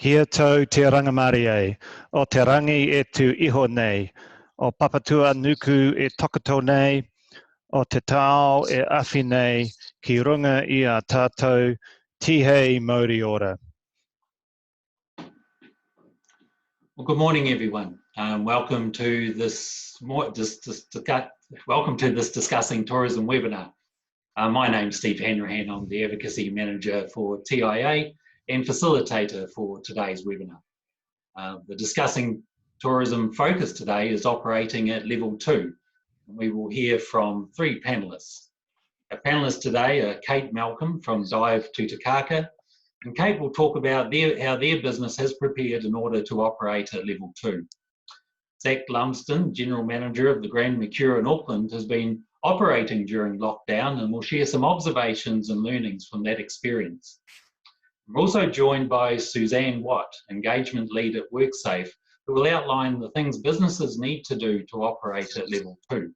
Kia tau te rangamari o te rangi e tu iho nei, o papatua nuku e tokato nei, o te tao e awhi nei, ki runga I a tātou, tihei mauri ora. Well, good morning, everyone. Welcome to this Discussing Tourism webinar. My name's Steve Hanrahan. I'm the Advocacy Manager for TIA and Facilitator for today's webinar. The Discussing Tourism focus today is operating at level 2. And we will hear from 3 panelists. Our panelists today are Kate Malcolm from Dive Tutukaka, and Kate will talk about how their business has prepared in order to operate at level 2. Zach Lumsden, General Manager of the Grand Mercure in Auckland, has been operating during lockdown and will share some observations and learnings from that experience. We're also joined by Suzanne Watt, Engagement Lead at WorkSafe, who will outline the things businesses need to do to operate at level 2.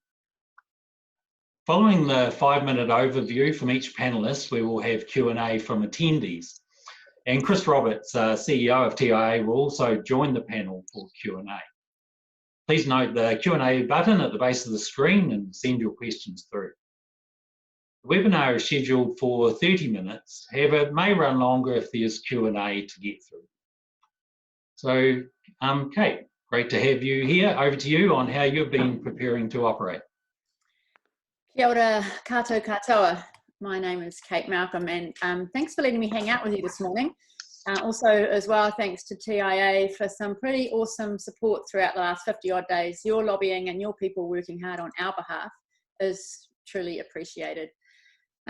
Following the 5-minute overview from each panelist, we will have Q&A from attendees. And Chris Roberts, CEO of TIA, will also join the panel for Q&A. Please note the Q&A button at the base of the screen and send your questions through. The webinar is scheduled for 30 minutes, however, it may run longer if there's Q&A to get through. So, Kate, great to have you here. Over to you on how you've been preparing to operate. Kia ora kato katoa. My name is Kate Malcolm, and thanks for letting me hang out with you this morning. Also, as well, thanks to TIA for some pretty awesome support throughout the last 50-odd days. Your lobbying and your people working hard on our behalf is truly appreciated.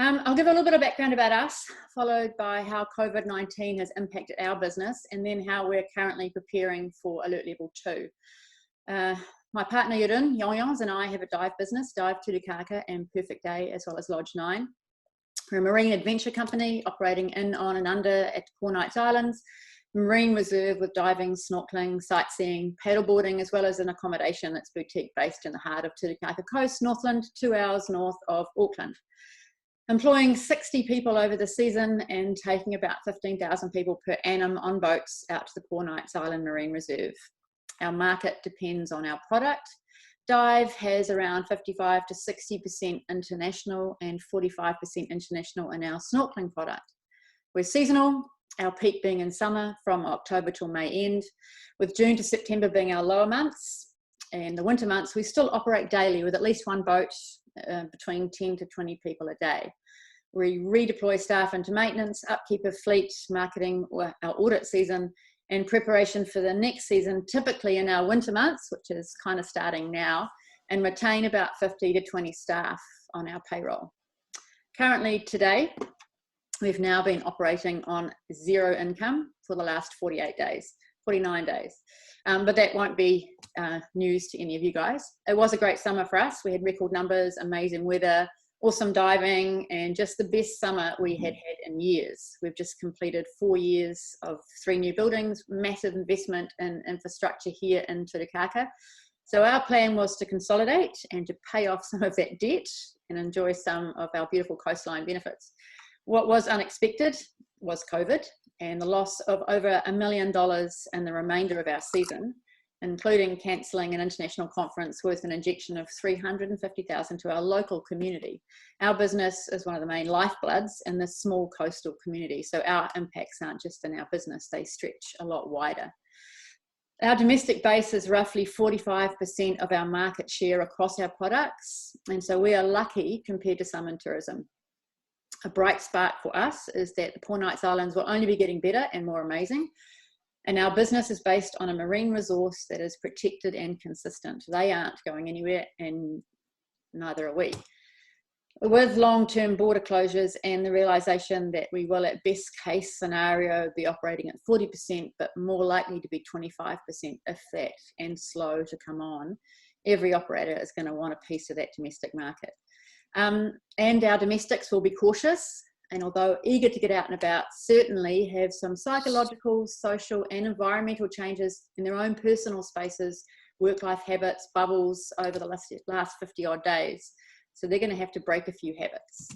I'll give a little bit of background about us, followed by how COVID-19 has impacted our business, and then how we're currently preparing for Alert Level 2. My partner Yurun Yongyons and I have a dive business, Dive Tutukaka and Perfect Day, as well as Lodge 9. We're a marine adventure company operating in, on and under at the Four Knights Islands, marine reserve with diving, snorkeling, sightseeing, paddleboarding, as well as an accommodation that's boutique based in the heart of Tutukaka Coast, Northland, 2 hours north of Auckland. Employing 60 people over the season and taking about 15,000 people per annum on boats out to the Four Knights Island Marine Reserve. Our market depends on our product. Dive has around 55 to 60% international and 45% international in our snorkeling product. We're seasonal, our peak being in summer from October till May end, with June to September being our lower months. And the winter months, we still operate daily with at least 1 boat, between 10 to 20 people a day. We redeploy staff into maintenance, upkeep of fleet, marketing, our audit season, and preparation for the next season, typically in our winter months, which is kind of starting now, and retain about 50 to 20 staff on our payroll. Currently today, we've now been operating on 0 income for the last 49 days. But that won't be news to any of you guys. It was a great summer for us. We had record numbers, amazing weather, awesome diving, and just the best summer we had had in years. We've just completed 4 years of 3 new buildings, massive investment in infrastructure here in Tutukaka. So our plan was to consolidate and to pay off some of that debt and enjoy some of our beautiful coastline benefits. What was unexpected was COVID and the loss of over $1 million in the remainder of our season, including cancelling an international conference worth an injection of $350,000 to our local community. Our business is one of the main lifebloods in this small coastal community, so our impacts aren't just in our business, they stretch a lot wider. Our domestic base is roughly 45% of our market share across our products, and so we are lucky compared to some in tourism. A bright spark for us is that the Four Knights Islands will only be getting better and more amazing. And our business is based on a marine resource that is protected and consistent. They aren't going anywhere, and neither are we. With long-term border closures and the realisation that we will, at best case scenario, be operating at 40%, but more likely to be 25% if that, and slow to come on, every operator is going to want a piece of that domestic market. And our domestics will be cautious, and although eager to get out and about, certainly have some psychological, social and environmental changes in their own personal spaces, work-life habits, bubbles over the last 50-odd days. So they're going to have to break a few habits.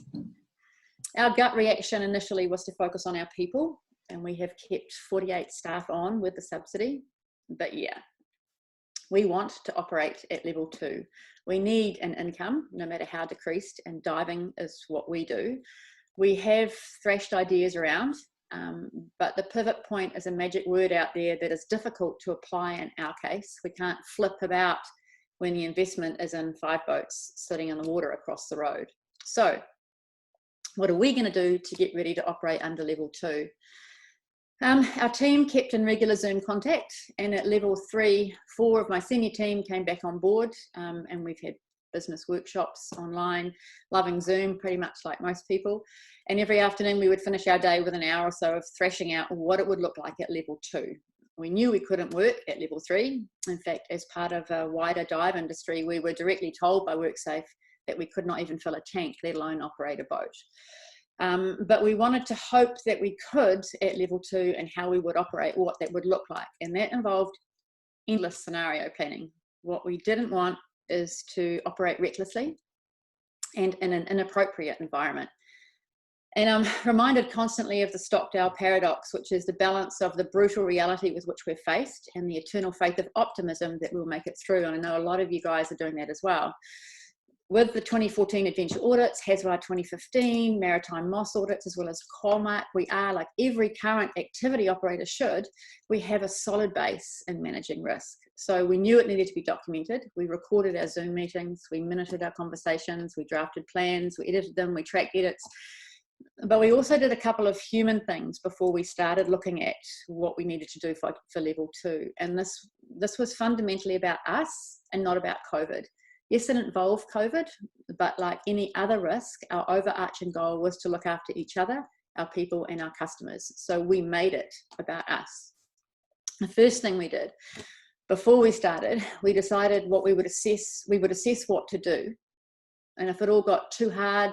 Our gut reaction initially was to focus on our people. and we have kept 48 staff on with the subsidy. But yeah, we want to operate at level 2. We need an income, no matter how decreased, and diving is what we do. We have thrashed ideas around, but the pivot point is a magic word out there that is difficult to apply in our case. We can't flip about when the investment is in 5 boats sitting in the water across the road. So what are we going to do to get ready to operate under level 2? Our team kept in regular Zoom contact, and at level 3, 4 of my senior team came back on board, and we've had business workshops online, loving Zoom pretty much like most people. And every afternoon we would finish our day with an hour or so of thrashing out what it would look like at level 2. We knew we couldn't work at level 3. In fact, as part of a wider dive industry, we were directly told by WorkSafe that we could not even fill a tank, let alone operate a boat. But we wanted to hope that we could at level 2 and how we would operate, what that would look like. And that involved endless scenario planning. What we didn't want is to operate recklessly and in an inappropriate environment. And I'm reminded constantly of the Stockdale paradox, which is the balance of the brutal reality with which we're faced and the eternal faith of optimism that we'll make it through. And I know a lot of you guys are doing that as well. With the 2014 Adventure audits, Haswar 2015, Maritime Moss audits, as well as Colmark, we are, like every current activity operator should, we have a solid base in managing risk. So we knew it needed to be documented. We recorded our Zoom meetings, we minuted our conversations, we drafted plans, we edited them, we tracked edits. But we also did a couple of human things before we started looking at what we needed to do for level 2. And this was fundamentally about us and not about COVID. Yes, it involved COVID, but like any other risk, our overarching goal was to look after each other, our people, and our customers. So we made it about us. The first thing we did, before we started, we decided what we would assess what to do. And if it all got too hard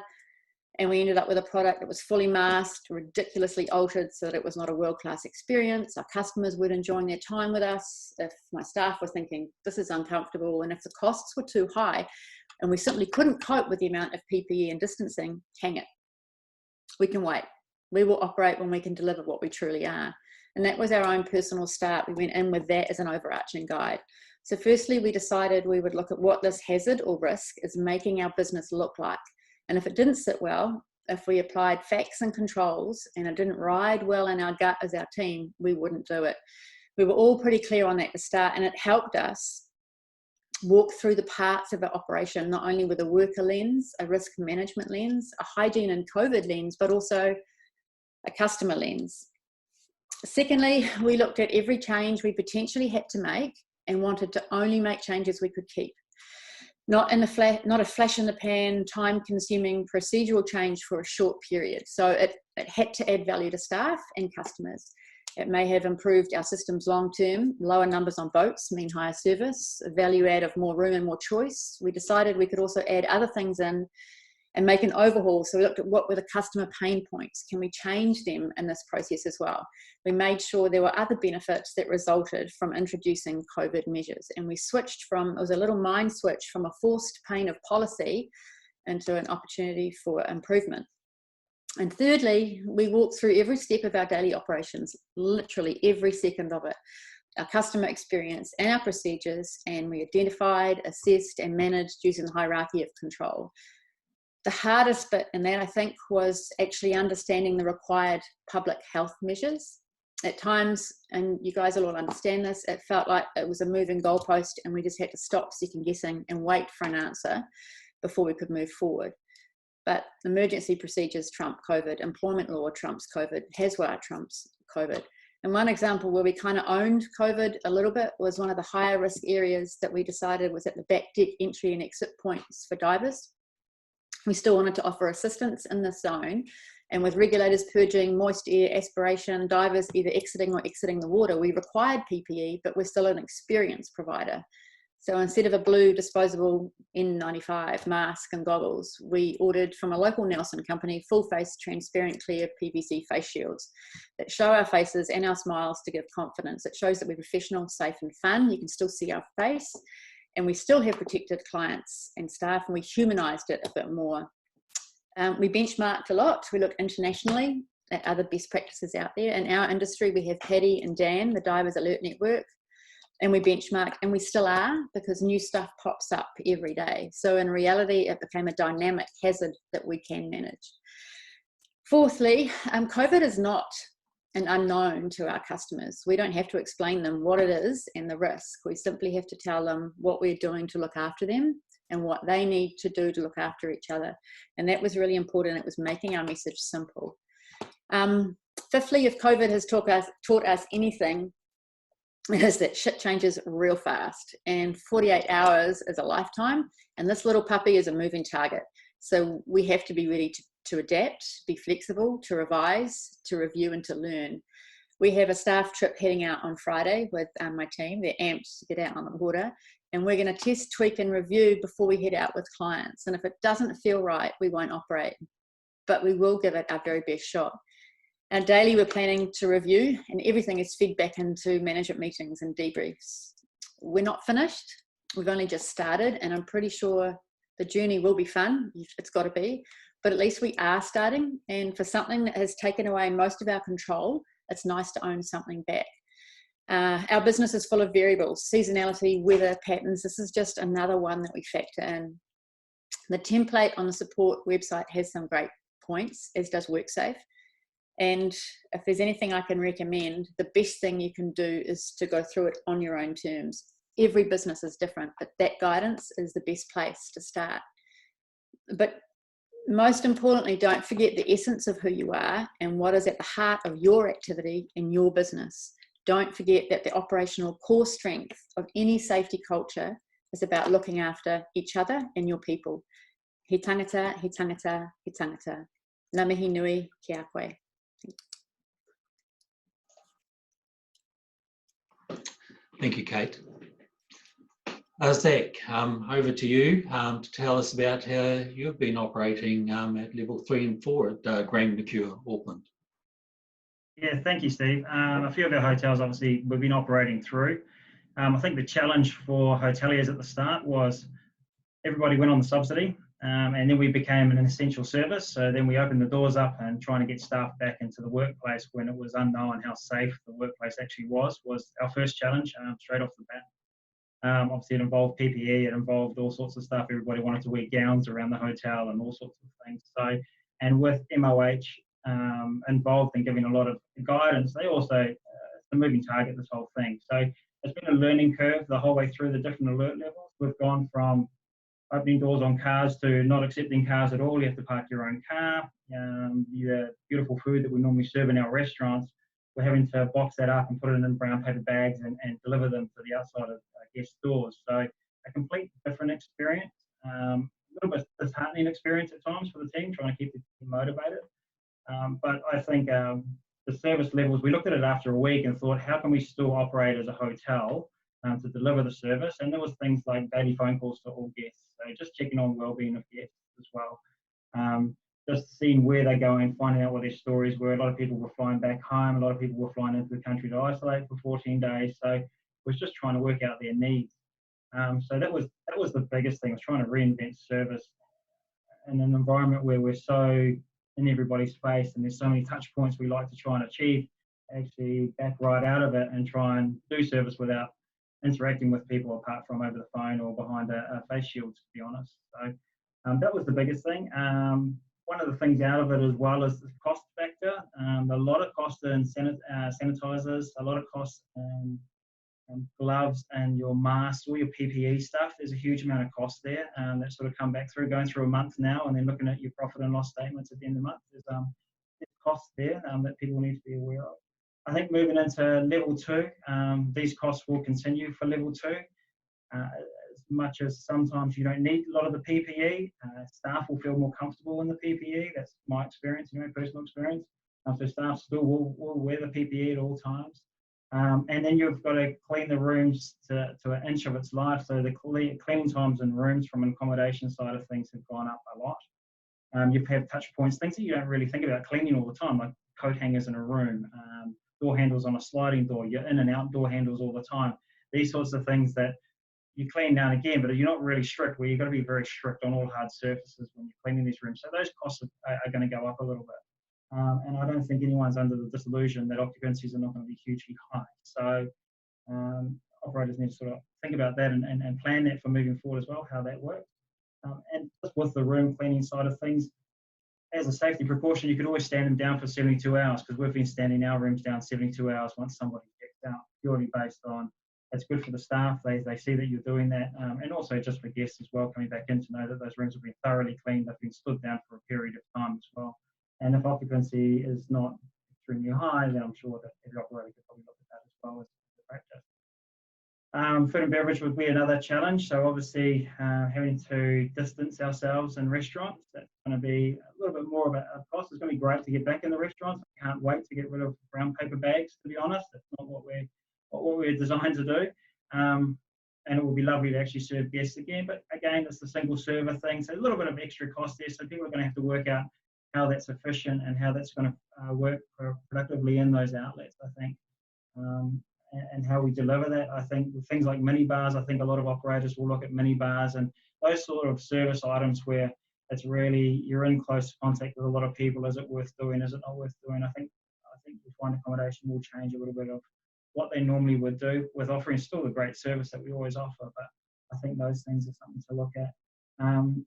and we ended up with a product that was fully masked, ridiculously altered so that it was not a world-class experience, our customers weren't enjoying their time with us, if my staff were thinking this is uncomfortable, and if the costs were too high and we simply couldn't cope with the amount of PPE and distancing, hang it. We can wait. We will operate when we can deliver what we truly are. And that was our own personal start. We went in with that as an overarching guide. So firstly, we decided we would look at what this hazard or risk is making our business look like. And if it didn't sit well, if we applied facts and controls and it didn't ride well in our gut as our team, we wouldn't do it. We were all pretty clear on that to start, and it helped us walk through the parts of our operation, not only with a worker lens, a risk management lens, a hygiene and COVID lens, but also a customer lens. Secondly, we looked at every change we potentially had to make and wanted to only make changes we could keep. Not a flash in the pan, time-consuming procedural change for a short period. So it had to add value to staff and customers. It may have improved our systems long-term. Lower numbers on boats mean higher service, a value add of more room and more choice. We decided we could also add other things in and make an overhaul. So we looked at what were the customer pain points. Can we change them in this process as well? We made sure there were other benefits that resulted from introducing COVID measures. And we switched from, it was a little mind switch from a forced pain of policy into an opportunity for improvement. And thirdly, we walked through every step of our daily operations, literally every second of it, our customer experience and our procedures, and we identified, assessed, and managed using the hierarchy of control. The hardest bit in that, I think, was actually understanding the required public health measures. At times, and you guys will all understand this, it felt like it was a moving goalpost and we just had to stop second guessing and wait for an answer before we could move forward. But emergency procedures trump COVID, employment law trumps COVID, Haswar trumps COVID. And one example where we kind of owned COVID a little bit was one of the higher risk areas that we decided was at the back deck entry and exit points for divers. We still wanted to offer assistance in this zone, and with regulators purging moist air aspiration, divers either exiting or exiting the water, we required PPE, but we're still an experienced provider. So instead of a blue disposable N95 mask and goggles, we ordered from a local Nelson company full-face transparent clear PVC face shields that show our faces and our smiles to give confidence. It shows that we're professional, safe and fun. You can still see our face. And we still have protected clients and staff, and we humanized it a bit more. We benchmarked a lot. We looked internationally. other best practices out there. In our industry, we have Paddy and Dan, the Divers Alert Network, and we benchmark, and we still are, because new stuff pops up every day. So in reality, it became a dynamic hazard that we can manage. Fourthly, COVID is not an unknown to our customers. We don't have to explain them what it is and the risk. We simply have to tell them what we're doing to look after them and what they need to do to look after each other. And that was really important. It was making our message simple. Fifthly, if COVID has taught us anything, it is that shit changes real fast, and 48 hours is a lifetime, and this little puppy is a moving target. So we have to be ready to adapt, be flexible, to revise, to review, and to learn. We have a staff trip heading out on Friday with my team. They're amped to get out on the water, and we're going to test, tweak, and review before we head out with clients. And if it doesn't feel right, we won't operate, but we will give it our very best shot. Our daily, we're planning to review, and everything is fed back into management meetings and debriefs. We're not finished. We've only just started, and I'm pretty sure the journey will be fun. It's got to be, but at least we are starting. And for something that has taken away most of our control, it's nice to own something back. Our business is full of variables, seasonality, weather patterns. This is just another one that we factor in. The template on the support website has some great points, as does WorkSafe. And if there's anything I can recommend, the best thing you can do is to go through it on your own terms. Every business is different, but that guidance is the best place to start. But most importantly, don't forget the essence of who you are and what is at the heart of your activity in your business. Don't forget that the operational core strength of any safety culture is about looking after each other and your people. He tangata, he tangata, he tangata. Ngā mihi nui ki a koe. Thank you, Kate. Zach, over to you to tell us about how you've been operating at level 3 and 4 at Grand Mercure, Auckland. Yeah, thank you, Steve. A few of our hotels, obviously, we've been operating through. I think the challenge for hoteliers at the start was everybody went on the subsidy, and then we became an essential service. So then we opened the doors up, and trying to get staff back into the workplace when it was unknown how safe the workplace actually was our first challenge straight off the bat. Obviously, it involved PPE, it involved all sorts of stuff. Everybody wanted to wear gowns around the hotel and all sorts of things. So, and with MOH involved in giving a lot of guidance, they also, it's a moving target, this whole thing. So it's been a learning curve the whole way through the different alert levels. We've gone from opening doors on cars to not accepting cars at all. You have to park your own car. The beautiful food that we normally serve in our restaurants, we're having to box that up and put it in brown paper bags and deliver them to the outside of guest doors. So a complete different experience, a little bit disheartening experience at times for the team, trying to keep the team motivated. But I think the service levels, we looked at it after a week and thought, how can we still operate as a hotel to deliver the service? And there was things like daily phone calls to all guests. So just checking on well-being of guests as well. Just seeing where they're going, finding out what their stories were. A lot of people were flying back home. A lot of people were flying into the country to isolate for 14 days. So it was just trying to work out their needs. So that was the biggest thing, was trying to reinvent service in an environment where we're so in everybody's face and there's so many touch points we like to try and achieve. Actually back right out of it and try and do service without interacting with people apart from over the phone or behind a face shield, to be honest. So that was the biggest thing. One of the things out of it as well is the cost factor. A lot of cost in sanitizers, a lot of cost in gloves and your masks, all your PPE stuff. There's a huge amount of cost there that sort of come back through, going through a month now and then looking at your profit and loss statements at the end of the month. There's costs there that people need to be aware of. I think moving into level 2, these costs will continue for level 2. As much as sometimes you don't need a lot of the PPE, staff will feel more comfortable in the PPE. That's my experience, personal experience. So staff still will wear the PPE at all times. And then you've got to clean the rooms to an inch of its life. So the cleaning times in rooms from an accommodation side of things have gone up a lot. You've had touch points, things that you don't really think about cleaning all the time, like coat hangers in a room, door handles on a sliding door, your in and out door handles all the time. These sorts of things that you clean now and again, but you're not really strict, where you've got to be very strict on all hard surfaces when you're cleaning these rooms. So those costs are going to go up a little bit. and I don't think anyone's under the disillusion that occupancies are not going to be hugely high. So operators need to sort of think about that and plan that for moving forward as well, how that works. And just with the room cleaning side of things, as a safety precaution, you could always stand them down for 72 hours, because we've been standing our rooms down 72 hours once somebody checks out, purely based on it's good for the staff. They see that you're doing that, and also just for guests as well coming back in to know that those rooms have been thoroughly cleaned, they've been stood down for a period of time as well. And if occupancy is not extremely high, then I'm sure that every operator could probably look at that as well as the practice. Food and beverage would be another challenge. So obviously having to distance ourselves in restaurants, that's going to be a little bit more of a cost. It's going to be great to get back in the restaurants. I can't wait to get rid of brown paper bags, to be honest. That's not what we're designed to do. And it will be lovely to actually serve guests again. But again, it's the single server thing. So a little bit of extra cost there. So people are going to have to work out how that's efficient and how that's going to work productively in those outlets, I think. And how we deliver that. I think with things like mini bars, I think a lot of operators will look at mini bars and those sort of service items where it's really, you're in close contact with a lot of people. Is it worth doing? Is it not worth doing? I think we find accommodation will change a little bit of what they normally would do with offering still the great service that we always offer, but I think those things are something to look at.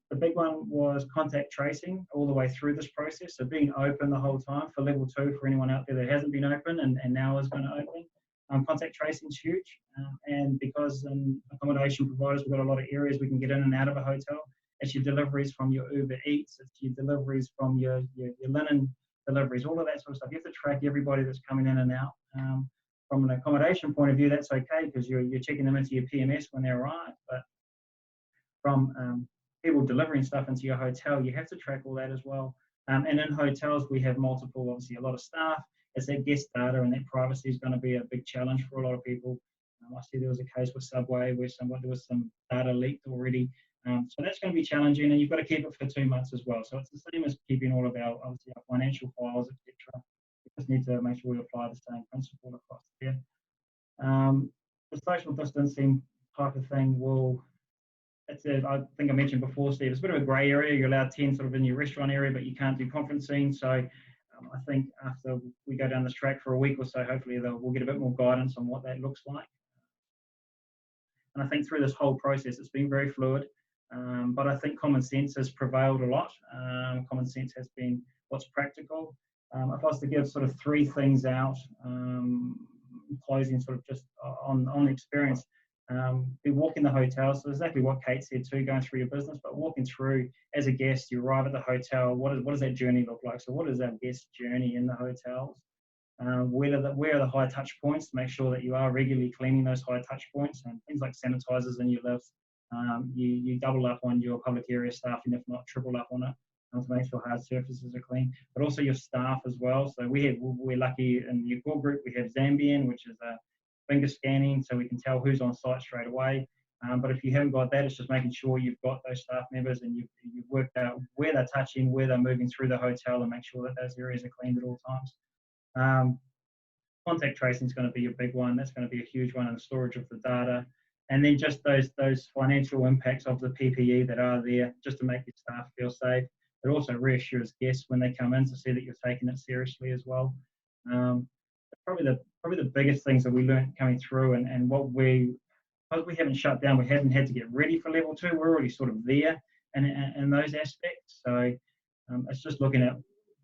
The big one was contact tracing all the way through this process. So being open the whole time for level 2 for anyone out there that hasn't been open and now is going to open. Contact tracing is huge, and because in accommodation providers, we've got a lot of areas we can get in and out of a hotel. It's your deliveries from your Uber Eats, it's your deliveries from your linen deliveries, all of that sort of stuff. You have to track everybody that's coming in and out. From an accommodation point of view, that's okay because you're checking them into your PMS when they arrive. But from people delivering stuff into your hotel, you have to track all that as well. And in hotels, we have multiple, obviously a lot of staff. It's that guest data and that privacy is going to be a big challenge for a lot of people. I see there was a case with Subway where there was some data leaked already. So that's going to be challenging, and you've got to keep it for 2 months as well. So it's the same as keeping all of our, obviously, our financial files, etc. We just need to make sure we apply the same principle across there. The social distancing type of thing I think I mentioned before, Steve, it's a bit of a grey area. You're allowed 10 sort of in your restaurant area, but you can't do conferencing. So I think after we go down this track for a week or so, hopefully we'll get a bit more guidance on what that looks like. And I think through this whole process, it's been very fluid, but I think common sense has prevailed a lot. Common sense has been what's practical. If I was to give sort of 3 things out, closing sort of just on experience, be walking the hotel, so exactly what Kate said too, going through your business, but walking through as a guest, you arrive at the hotel, what does that journey look like? So what is our guest journey in the hotels? Where are the high touch points to make sure that you are regularly cleaning those high touch points, and things like sanitizers in your lifts. You double up on your public area staff, and if not triple up on it, to make sure hard surfaces are clean, but also your staff as well. So we're lucky in your core group, we have Zambian, which is a finger scanning, so we can tell who's on site straight away. But if you haven't got that, it's just making sure you've got those staff members and you've worked out where they're touching, where they're moving through the hotel, and make sure that those areas are cleaned at all times. Contact tracing is going to be a big one. That's going to be a huge one, and the storage of the data. And then just those financial impacts of the PPE that are there, just to make your staff feel safe. It also reassures guests when they come in to see that you're taking it seriously as well. Probably the biggest things that we learned coming through, and because we haven't shut down, we haven't had to get ready for level 2. We're already sort of there in those aspects. So it's just looking at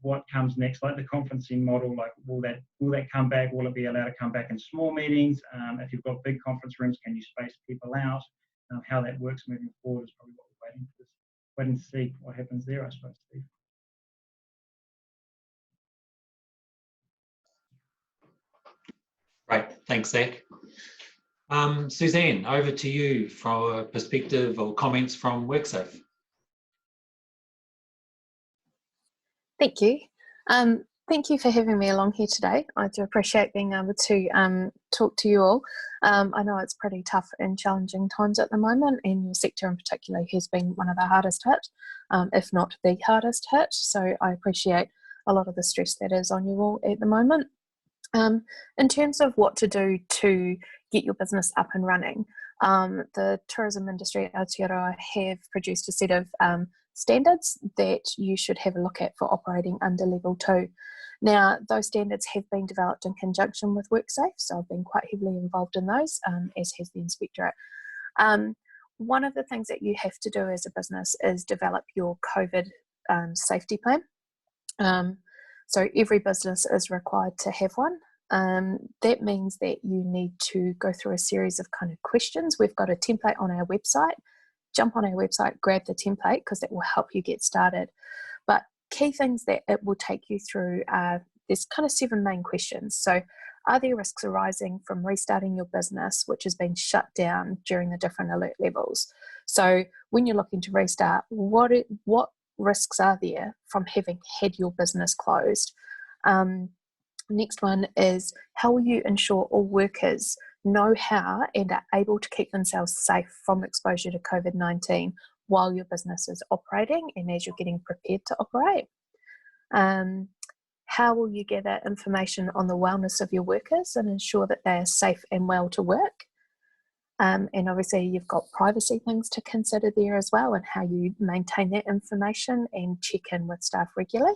what comes next, like the conferencing model. Like, will that come back? Will it be allowed to come back in small meetings? If you've got big conference rooms, can you space people out? How that works moving forward is probably what we're waiting to see what happens there, I suppose, Steve. Great, thanks, Zach. Suzanne, over to you for a perspective or comments from WorkSafe. Thank you. Thank you for having me along here today. I do appreciate being able to talk to you all. I know it's pretty tough and challenging times at the moment, and your sector in particular has been one of the hardest hit, if not the hardest hit. So I appreciate a lot of the stress that is on you all at the moment. In terms of what to do to get your business up and running, the tourism industry at Aotearoa have produced a set of standards that you should have a look at for operating under level 2. Now, those standards have been developed in conjunction with WorkSafe, so I've been quite heavily involved in those, as has the Inspectorate. One of the things that you have to do as a business is develop your COVID safety plan. So every business is required to have one. That means that you need to go through a series of kind of questions. We've got a template on our website. Jump on our website, grab the template, because that will help you get started. But key things that it will take you through are, there's kind of 7 main questions. So, are there risks arising from restarting your business which has been shut down during the different alert levels? So when you're looking to restart, what risks are there from having had your business closed? Next one is, how will you ensure all workers know how and are able to keep themselves safe from exposure to COVID-19 while your business is operating and as you're getting prepared to operate? How will you gather information on the wellness of your workers and ensure that they are safe and well to work? And obviously you've got privacy things to consider there as well, and how you maintain that information and check in with staff regularly.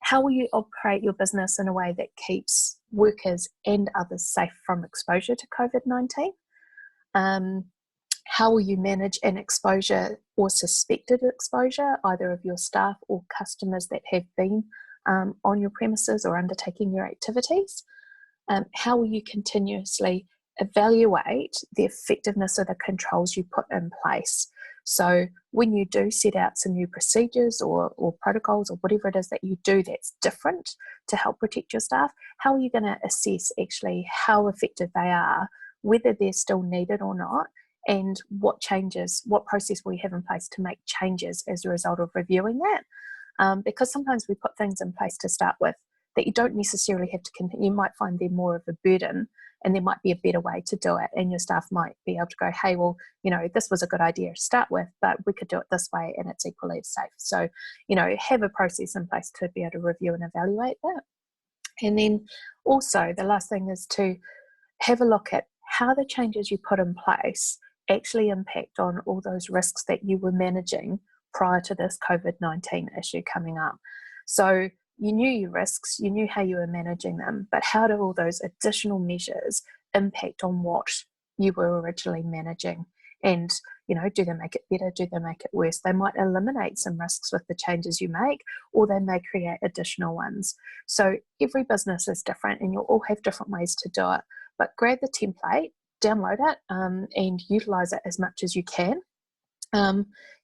How will you operate your business in a way that keeps workers and others safe from exposure to COVID-19? How will you manage an exposure or suspected exposure, either of your staff or customers that have been on your premises or undertaking your activities? How will you continuously evaluate the effectiveness of the controls you put in place? So when you do set out some new procedures or protocols or whatever it is that you do that's different to help protect your staff, how are you going to assess actually how effective they are, whether they're still needed or not, and what changes, what process we have in place to make changes as a result of reviewing that? Because sometimes we put things in place to start with that you don't necessarily have to continue. You might find they're more of a burden, and there might be a better way to do it, and your staff might be able to go, hey, well, you know, this was a good idea to start with, but we could do it this way and it's equally as safe. So, you know, have a process in place to be able to review and evaluate that. And then also the last thing is to have a look at how the changes you put in place actually impact on all those risks that you were managing prior to this COVID-19 issue coming up. So you knew your risks, you knew how you were managing them, but how do all those additional measures impact on what you were originally managing? And, you know, do they make it better? Do they make it worse? They might eliminate some risks with the changes you make, or they may create additional ones. So every business is different, and you'll all have different ways to do it. But grab the template, download it, and utilize it as much as you can.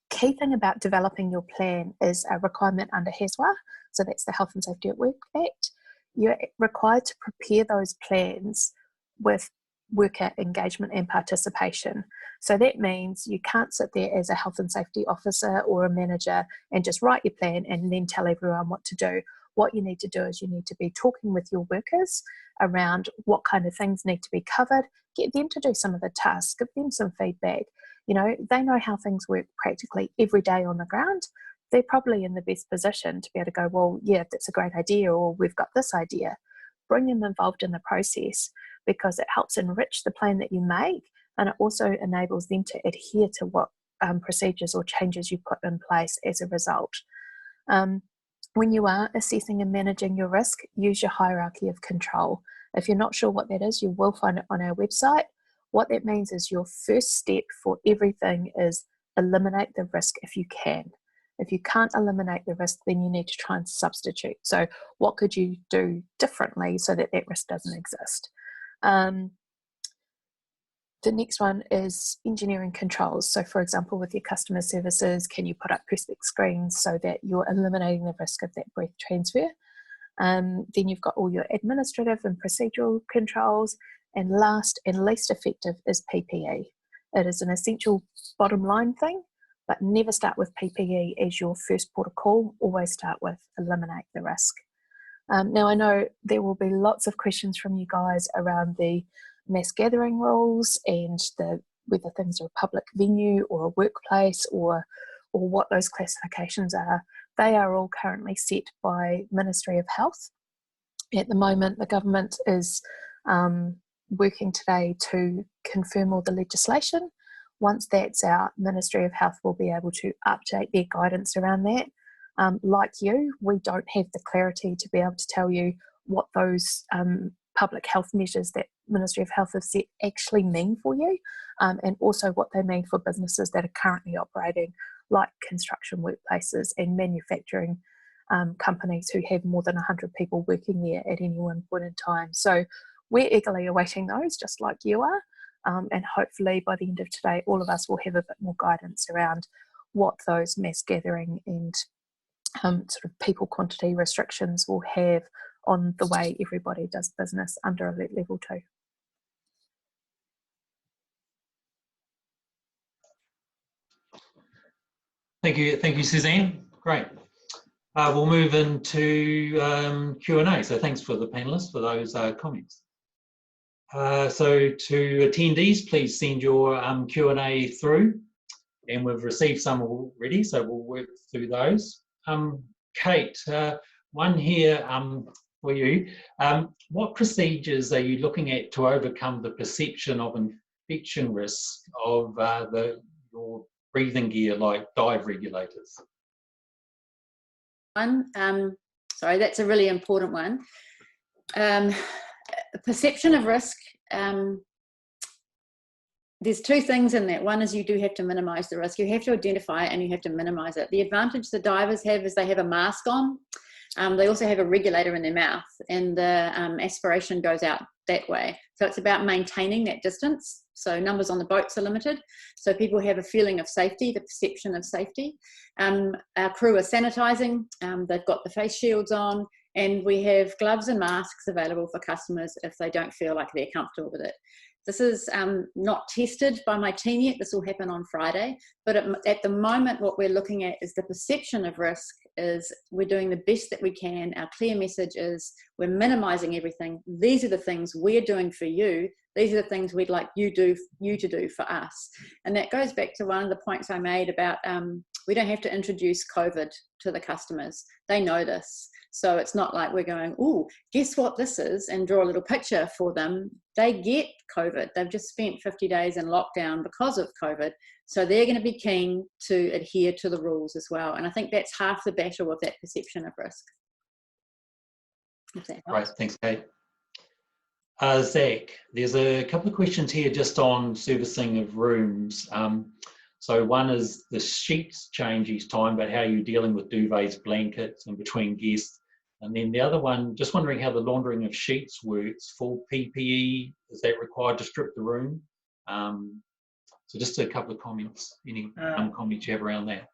Key thing about developing your plan is a requirement under HESWA, so that's the Health and Safety at Work Act. You're required to prepare those plans with worker engagement and participation. So that means you can't sit there as a health and safety officer or a manager and just write your plan and then tell everyone what to do. What you need to do is you need to be talking with your workers around what kind of things need to be covered, get them to do some of the tasks, give them some feedback. You know, they know how things work practically every day on the ground. They're probably in the best position to be able to go, well, yeah, that's a great idea, or we've got this idea. Bring them involved in the process, because it helps enrich the plan that you make, and it also enables them to adhere to what procedures or changes you put in place as a result. When you are assessing and managing your risk, use your hierarchy of control. If you're not sure what that is, you will find it on our website. What that means is your first step for everything is eliminate the risk if you can. If you can't eliminate the risk, then you need to try and substitute. So what could you do differently so that that risk doesn't exist? The next one is engineering controls. So for example, with your customer services, can you put up perspex screens so that you're eliminating the risk of that breath transfer? Then you've got all your administrative and procedural controls. And last and least effective is PPE. It is an essential bottom line thing, but never start with PPE as your first port of call. Always start with eliminate the risk. Now I know there will be lots of questions from you guys around the mass gathering rules and whether things are a public venue or a workplace or what those classifications are. They are all currently set by Ministry of Health. At the moment, the government is working today to confirm all the legislation. once that's out, Ministry of Health will be able to update their guidance around that. Like you, we don't have the clarity to be able to tell you what those public health measures that Ministry of Health have set actually mean for you, and also what they mean for businesses that are currently operating, like construction workplaces and manufacturing companies who have more than 100 people working there at any one point in time. So we're eagerly awaiting those, just like you are, and hopefully by the end of today, all of us will have a bit more guidance around what those mass gathering and sort of people quantity restrictions will have on the way everybody does business under alert level 2. Thank you, Suzanne. Great. We'll move into Q&A. So thanks for the panelists for those comments. So to attendees, please send your Q&A through, and we've received some already, so we'll work through those. Kate, one here for you. What procedures are you looking at to overcome the perception of infection risk of your breathing gear, like dive regulators? Sorry, that's a really important one. The perception of risk, there's two things in that. One is you do have to minimise the risk. You have to identify it and you have to minimise it. The advantage the divers have is they have a mask on. They also have a regulator in their mouth, and the aspiration goes out that way. So it's about maintaining that distance. So numbers on the boats are limited. So people have a feeling of safety, the perception of safety. Our crew are sanitising. They've got the face shields on, and we have gloves and masks available for customers if they don't feel like they're comfortable with it. This is not tested by my team yet. This will happen on Friday. But at the moment, what we're looking at is the perception of risk is we're doing the best that we can. Our clear message is we're minimising everything. These are the things we're doing for you. These are the things we'd like you to do for us. And that goes back to one of the points I made about we don't have to introduce COVID to the customers. They know this. So it's not like we're going, oh, guess what this is, and draw a little picture for them. They get COVID. They've just spent 50 days in lockdown because of COVID. So they're going to be keen to adhere to the rules as well. And I think that's half the battle of that perception of risk. Right, thanks, Kate. Zach, there's a couple of questions here just on servicing of rooms. So one is the sheets change each time, but how are you dealing with duvets, blankets, and between guests? And then the other one, just wondering how the laundering of sheets works. Full PPE, is that required to strip the room? So just a couple of comments, any comments you have around that?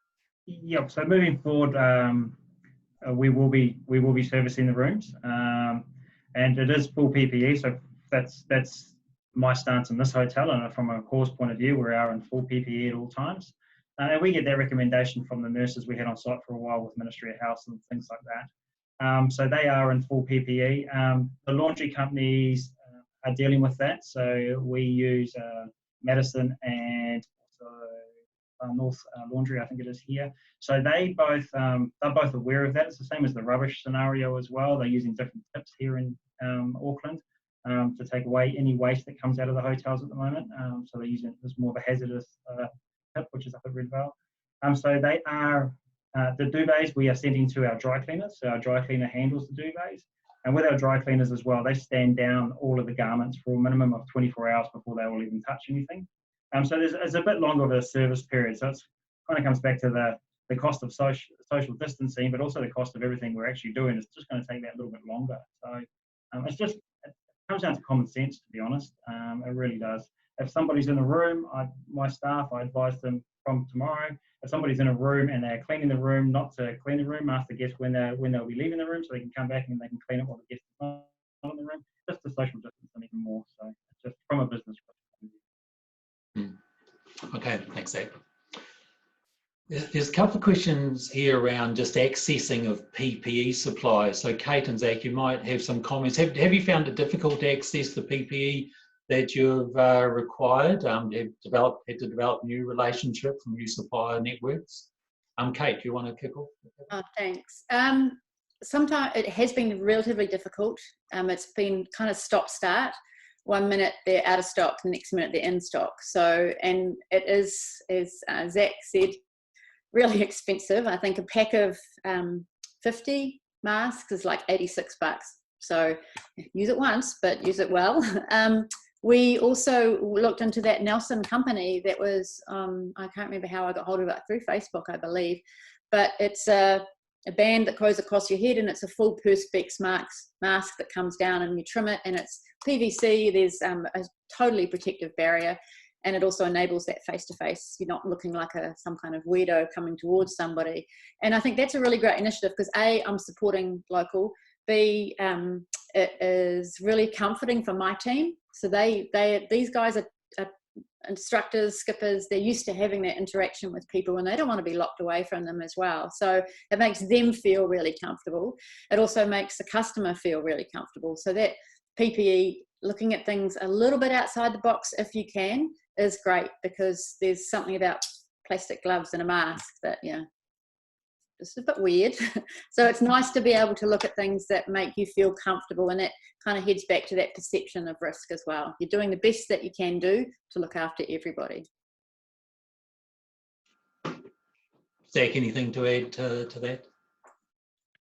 Yep, so moving forward, we will be servicing the rooms, and it is full PPE, so that's my stance in this hotel, and from a course point of view, we are in full PPE at all times. And we get that recommendation from the nurses we had on site for a while with Ministry of Health and things like that. So they are in full PPE. The laundry companies are dealing with that, so we use Madison and also North Laundry, I think it is here. So they're both aware of that. It's the same as the rubbish scenario as well. They're using different tips here in Auckland. To take away any waste that comes out of the hotels at the moment. So they're using this more of a hazardous tip, which is up at Red Vale. So they are, the duvets we are sending to our dry cleaners. So our dry cleaner handles the duvets. And with our dry cleaners as well, they stand down all of the garments for a minimum of 24 hours before they will even touch anything. So there's a bit longer of a service period. So it's kind of comes back to the cost of social distancing, but also the cost of everything we're actually doing. It's just going to take that a little bit longer. So it's just, it comes down to common sense, to be honest. It really does. If somebody's in a room, my staff, I advise them from tomorrow. If somebody's in a room and they're cleaning the room, not to clean the room, ask the guest when they'll be leaving the room so they can come back and they can clean it while the guest is not in the room. Just the social distance and even more. So it's just from a business point of view. Okay, thanks, Zach. There's a couple of questions here around just accessing of PPE supplies. So Kate and Zach, you might have some comments. Have you found it difficult to access the PPE that you've required? Have had to develop new relationships, new supplier networks? Kate, do you want to kick off? Oh, thanks. Sometimes it has been relatively difficult. It's been kind of stop-start. one minute they're out of stock, the next minute they're in stock. So, and it is, as Zach said, really expensive. I think a pack of 50 masks is like $86. So use it once, but use it well. We also looked into that Nelson company that was, I can't remember how I got hold of it, through Facebook, I believe, but it's a band that goes across your head, and it's a full perspex mask that comes down, and you trim it, and it's PVC. There's a totally protective barrier, and it also enables that face-to-face. You're not looking like some kind of weirdo coming towards somebody. And I think that's a really great initiative because A, I'm supporting local, B, it is really comforting for my team. So these guys are instructors, skippers, they're used to having that interaction with people, and they don't want to be locked away from them as well. So it makes them feel really comfortable. It also makes the customer feel really comfortable. So that PPE, looking at things a little bit outside the box if you can, is great, because there's something about plastic gloves and a mask that, yeah, it's a bit weird. So it's nice to be able to look at things that make you feel comfortable, and it kind of heads back to that perception of risk as well. You're doing the best that you can do to look after everybody. Zach, anything to add to that?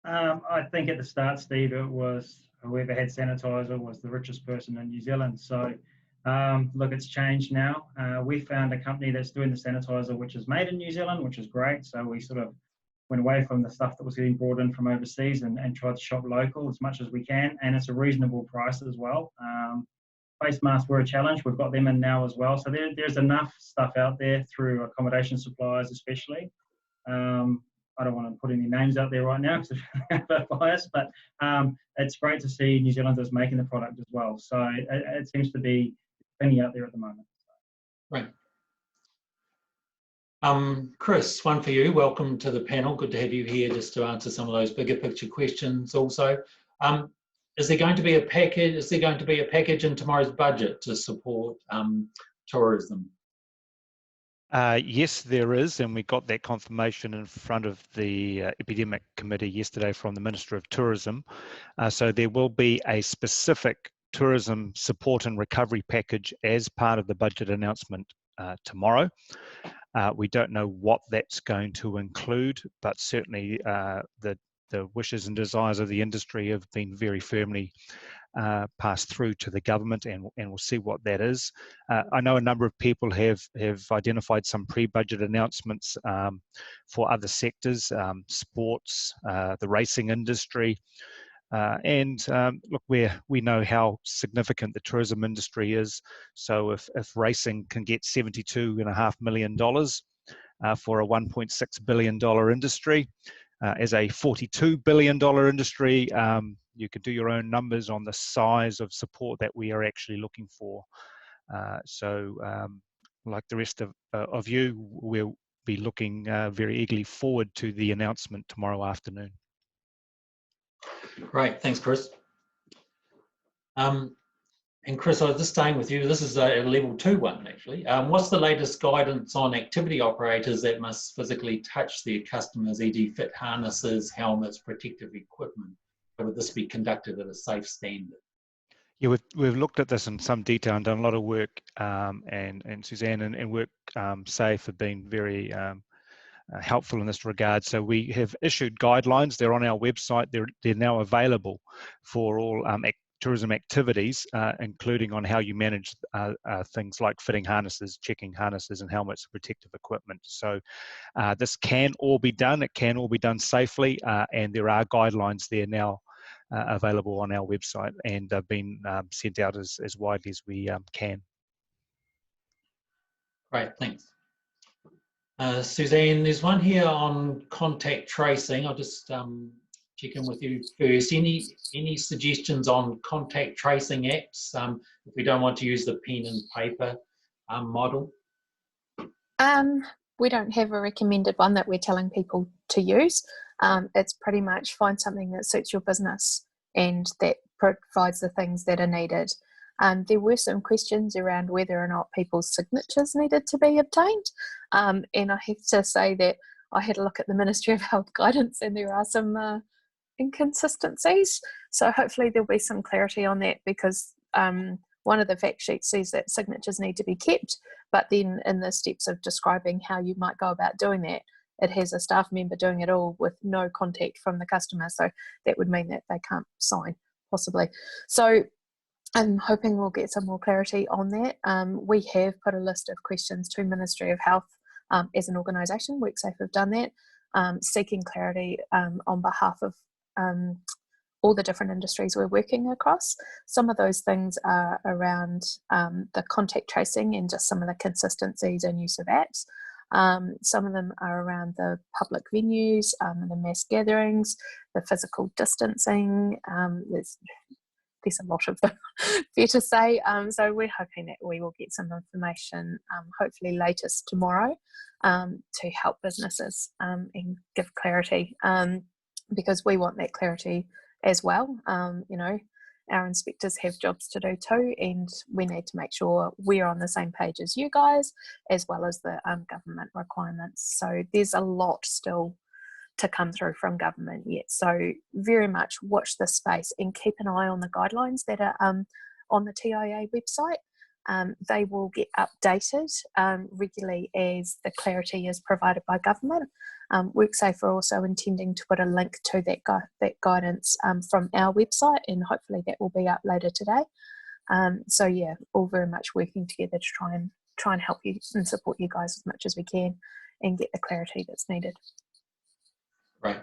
I think at the start, Steve, it was whoever had sanitizer was the richest person in New Zealand. So look, it's changed now. We found a company that's doing the sanitizer, which is made in New Zealand, which is great. So we sort of went away from the stuff that was getting brought in from overseas and tried to shop local as much as we can. And it's a reasonable price as well. Face masks were a challenge. We've got them in now as well. So there's enough stuff out there through accommodation suppliers, especially. I don't want to put any names out there right now because I'm a bit biased, but it's great to see New Zealanders making the product as well. So it seems to be plenty out there at the moment. Right. Chris, one for you. Welcome to the panel. Good to have you here just to answer some of those bigger picture questions also. Is there going to be a package? Is there going to be a package in tomorrow's budget to support tourism? Yes, there is, and we got that confirmation in front of the Epidemic Committee yesterday from the Minister of Tourism. So there will be a specific tourism support and recovery package as part of the budget announcement tomorrow. We don't know what that's going to include, but certainly the wishes and desires of the industry have been very firmly passed through to the government, and we'll see what that is. I know a number of people have identified some pre-budget announcements for other sectors, sports, the racing industry, and look, we know how significant the tourism industry is. So if racing can get $72.5 million for a $1.6 billion industry, as a $42 billion industry, you can do your own numbers on the size of support that we are actually looking for. So like the rest of you, we'll be looking very eagerly forward to the announcement tomorrow afternoon. Great, thanks, Chris. And Chris, I was just staying with you. This is a level 2 one, actually. What's the latest guidance on activity operators that must physically touch their customers, e.g. fit harnesses, helmets, protective equipment? Or would this be conducted at a safe standard? Yeah, we've looked at this in some detail and done a lot of work, and Suzanne and WorkSafe have been very helpful in this regard. So we have issued guidelines. They're on our website. They're now available for all tourism activities, including on how you manage things like fitting harnesses, checking harnesses and helmets, protective equipment. So this can all be done. It can all be done safely, and there are guidelines there now available on our website, and have been sent out as widely as we can. Great, thanks. Suzanne, there's one here on contact tracing. I'll just check in with you first. Any suggestions on contact tracing apps if we don't want to use the pen and paper model? We don't have a recommended one that we're telling people to use. It's pretty much find something that suits your business and that provides the things that are needed. There were some questions around whether or not people's signatures needed to be obtained. And I have to say that I had a look at the Ministry of Health guidance, and there are some inconsistencies. So hopefully there'll be some clarity on that, because one of the fact sheets says that signatures need to be kept, but then in the steps of describing how you might go about doing that, it has a staff member doing it all with no contact from the customer. So that would mean that they can't sign, possibly. So I'm hoping we'll get some more clarity on that. We have put a list of questions to Ministry of Health as an organisation. WorkSafe have done that, seeking clarity on behalf of all the different industries we're working across. Some of those things are around the contact tracing and just some of the consistencies and use of apps. Some of them are around the public venues, the mass gatherings, the physical distancing. There's a lot of them, fair to say. So we're hoping that we will get some information, hopefully latest tomorrow, to help businesses and give clarity, because we want that clarity as well. You know, our inspectors have jobs to do too, and we need to make sure we're on the same page as you guys, as well as the government requirements. So there's a lot still to come through from government yet. So very much watch this space and keep an eye on the guidelines that are on the TIA website. They will get updated regularly as the clarity is provided by government. WorkSafe are also intending to put a link to that guidance from our website, and hopefully that will be up later today. So yeah, all very much working together to try and help you and support you guys as much as we can and get the clarity that's needed. Right.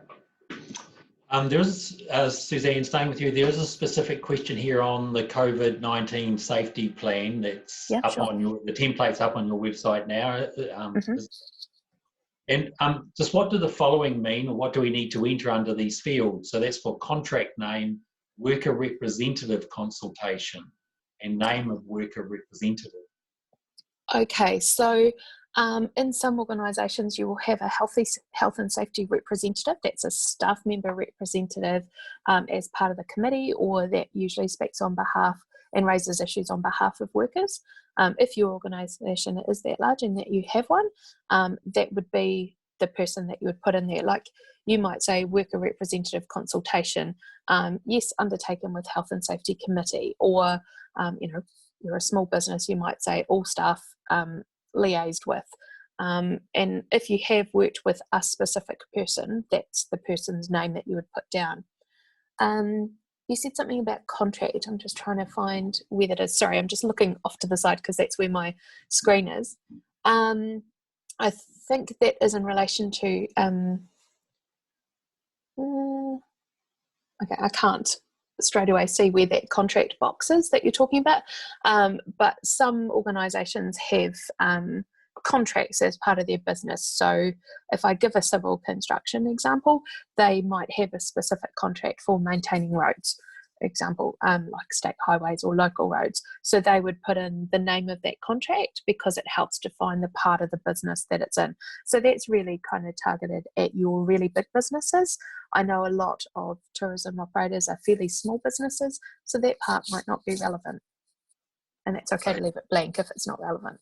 There's, Suzanne, staying with you, there is a specific question here on the COVID-19 safety plan that's up sure. on the template's up on your website now. And just what do the following mean, or what do we need to enter under these fields? So that's for contract name, worker representative consultation, and name of worker representative. Okay, so in some organisations you will have a health and safety representative. That's a staff member representative as part of the committee, or that usually speaks on behalf and raises issues on behalf of workers. If your organisation is that large and that you have one, that would be the person that you would put in there. Like you might say worker representative consultation, yes, undertaken with health and safety committee, or you know, you're a small business, you might say all staff liaised with. And if you have worked with a specific person, that's the person's name that you would put down. You said something about contract. I'm just trying to find where that is. Sorry, I'm just looking off to the side because that's where my screen is. I think that is in relation to, okay, I can't straight away see where that contract box is that you're talking about, but some organisations have contracts as part of their business. So if I give a civil construction example, they might have a specific contract for maintaining roads, example, like state highways or local roads. So they would put in the name of that contract because it helps define the part of the business that it's in. So that's really kind of targeted at your really big businesses. I know a lot of tourism operators are fairly small businesses, so that part might not be relevant. And it's okay to leave it blank if it's not relevant.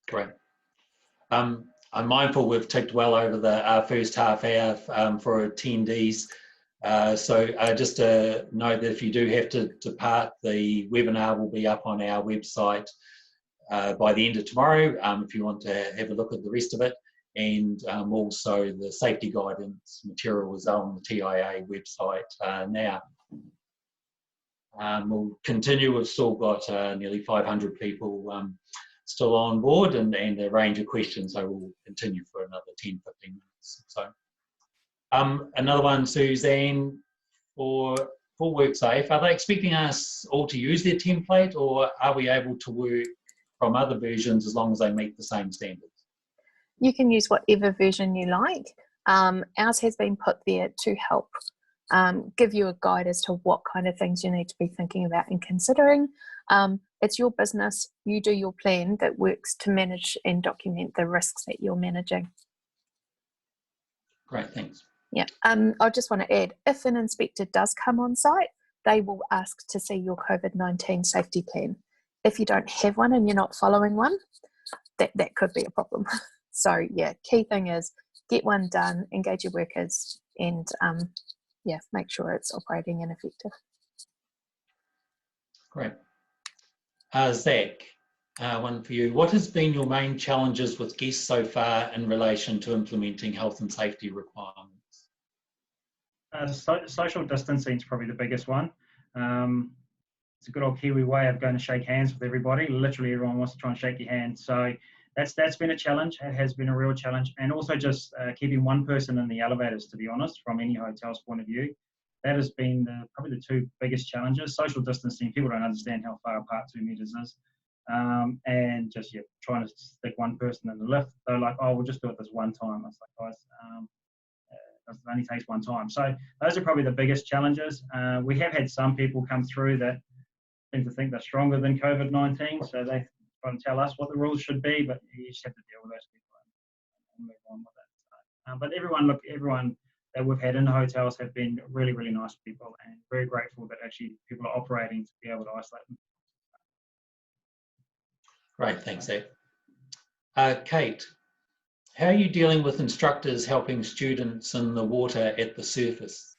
Great. I'm mindful we've ticked well over the first half hour for attendees. So just to note that if you do have to depart, the webinar will be up on our website by the end of tomorrow if you want to have a look at the rest of it. And also the safety guidance material is on the TIA website now. We'll continue. We've still got nearly 500 people still on board and a range of questions, so we'll continue for another 10-15 minutes. So another one, Suzanne, for WorkSafe, are they expecting us all to use their template, or are we able to work from other versions as long as they meet the same standards? You can use whatever version you like. Ours has been put there to help give you a guide as to what kind of things you need to be thinking about and considering. It's your business, you do your plan that works to manage and document the risks that you're managing. Great, thanks. Yeah, I just want to add, if an inspector does come on site, they will ask to see your COVID-19 safety plan. If you don't have one and you're not following one, that could be a problem. So yeah, key thing is get one done, engage your workers, and yeah, make sure it's operating and effective. Great. Zach, one for you. What has been your main challenges with guests so far in relation to implementing health and safety requirements? Social distancing is probably the biggest one. It's a good old Kiwi way of going to shake hands with everybody. Literally everyone wants to try and shake your hand. So that's been a challenge. It has been a real challenge. And also just keeping one person in the elevators, to be honest, from any hotel's point of view. That has been probably the two biggest challenges. Social distancing, people don't understand how far apart 2 meters is. And just, trying to stick one person in the lift. They're like, oh, we'll just do it this one time. I was like, guys, it only takes one time. So those are probably the biggest challenges. We have had some people come through that seem to think they're stronger than COVID-19, so they try and tell us what the rules should be, but you just have to deal with those people and move on with it. But everyone that we've had in the hotels have been really, really nice people, and very grateful that actually people are operating to be able to isolate them. Great, thanks, Zach. Kate, how are you dealing with instructors helping students in the water at the surface?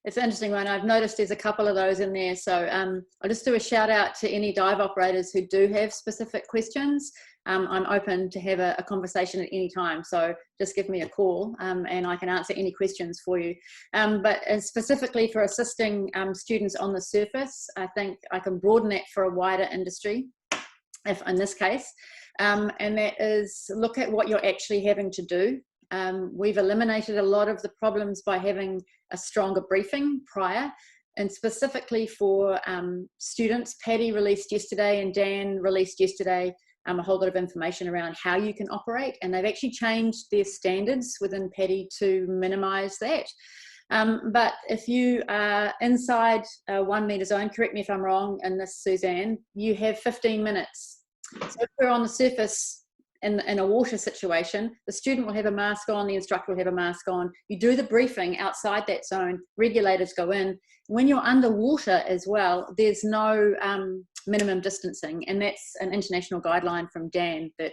It's an interesting one. I've noticed there's a couple of those in there. So I'll just do a shout out to any dive operators who do have specific questions. I'm open to have a conversation at any time. So just give me a call and I can answer any questions for you. But specifically for assisting students on the surface, I think I can broaden that for a wider industry, if in this case. And that is look at what you're actually having to do. We've eliminated a lot of the problems by having a stronger briefing prior, and specifically for students. Paddy released yesterday and Dan released yesterday a whole lot of information around how you can operate, and they've actually changed their standards within Paddy to minimise that. But if you are inside a 1 metre zone, correct me if I'm wrong in this, Suzanne, you have 15 minutes. So if we're on the surface in a water situation, the student will have a mask on, the instructor will have a mask on. You do the briefing outside that zone, regulators go in. When you're underwater as well, there's no minimum distancing, and that's an international guideline from Dan that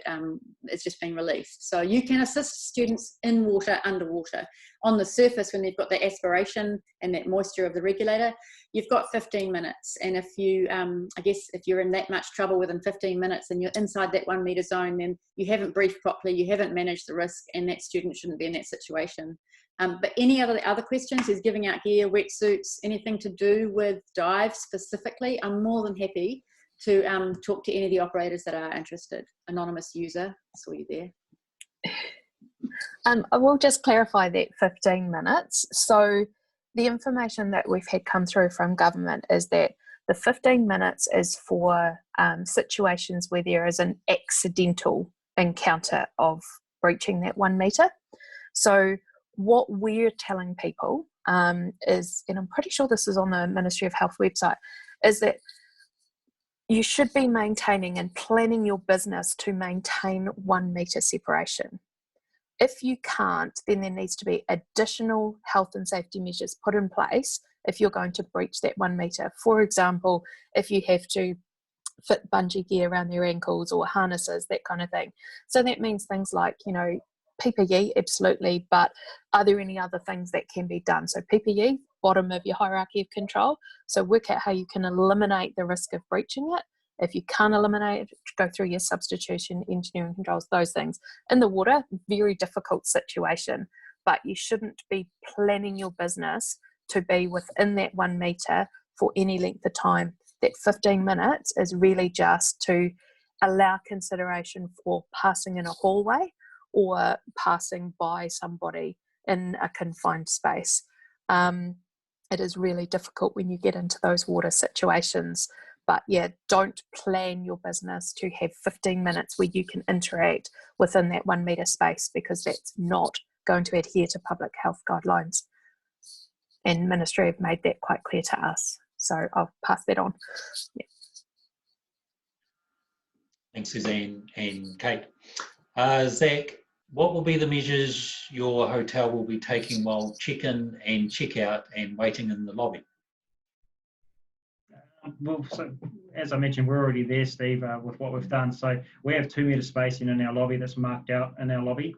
is just being released. So you can assist students in water, underwater. On the surface, when they've got the aspiration and that moisture of the regulator, you've got 15 minutes. And if you, I guess, if you're in that much trouble within 15 minutes and you're inside that 1 metre zone, then you haven't briefed properly, you haven't managed the risk, and that student shouldn't be in that situation. But any other questions? Is giving out gear, wetsuits, anything to do with dive specifically? I'm more than happy to talk to any of the operators that are interested. Anonymous user, saw you there. I will just clarify that 15 minutes. So the information that we've had come through from government is that the 15 minutes is for situations where there is an accidental encounter of breaching that 1 metre. So what we're telling people is, and I'm pretty sure this is on the Ministry of Health website, is that you should be maintaining and planning your business to maintain 1 metre separation. If you can't, then there needs to be additional health and safety measures put in place if you're going to breach that 1 metre. For example, if you have to fit bungee gear around their ankles or harnesses, that kind of thing. So that means things like, PPE, absolutely, but are there any other things that can be done? So PPE, bottom of your hierarchy of control. So work out how you can eliminate the risk of breaching it. If you can't eliminate it, go through your substitution, engineering controls, those things. In the water, very difficult situation, but you shouldn't be planning your business to be within that 1 metre for any length of time. That 15 minutes is really just to allow consideration for passing in a hallway or passing by somebody in a confined space. It is really difficult when you get into those water situations. But yeah, don't plan your business to have 15 minutes where you can interact within that 1 metre space, because that's not going to adhere to public health guidelines. And Ministry have made that quite clear to us. So I'll pass that on. Yeah. Thanks, Suzanne and Kate. Zach, what will be the measures your hotel will be taking while check-in and check-out and waiting in the lobby? Well, so as I mentioned, we're already there, Steve, with what we've done. So we have 2 metre spacing in our lobby that's marked out in our lobby.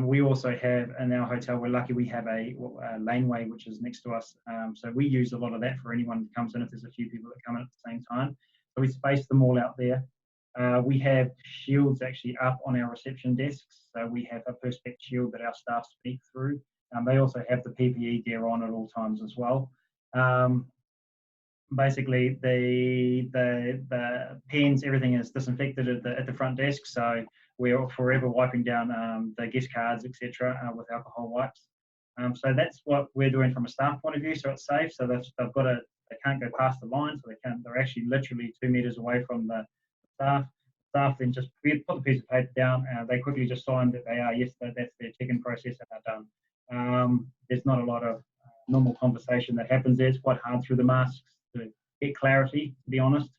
We also have in our hotel, we're lucky we have a laneway which is next to us. So we use a lot of that for anyone who comes in if there's a few people that come in at the same time. So we space them all out there. We have shields actually up on our reception desks. So we have a Perspex shield that our staff speak through. They also have the PPE gear on at all times as well. Basically, the pens, everything is disinfected at the front desk. So we're forever wiping down the guest cards, etc., with alcohol wipes. So that's what we're doing from a staff point of view. So it's safe. So they can't go past the line. So they're actually literally 2 meters away from the staff. Staff then just put the piece of paper down. They quickly just sign that they are, yes, that's their check-in process, and they're done. There's not a lot of normal conversation that happens there. It's quite hard through the masks to get clarity, to be honest.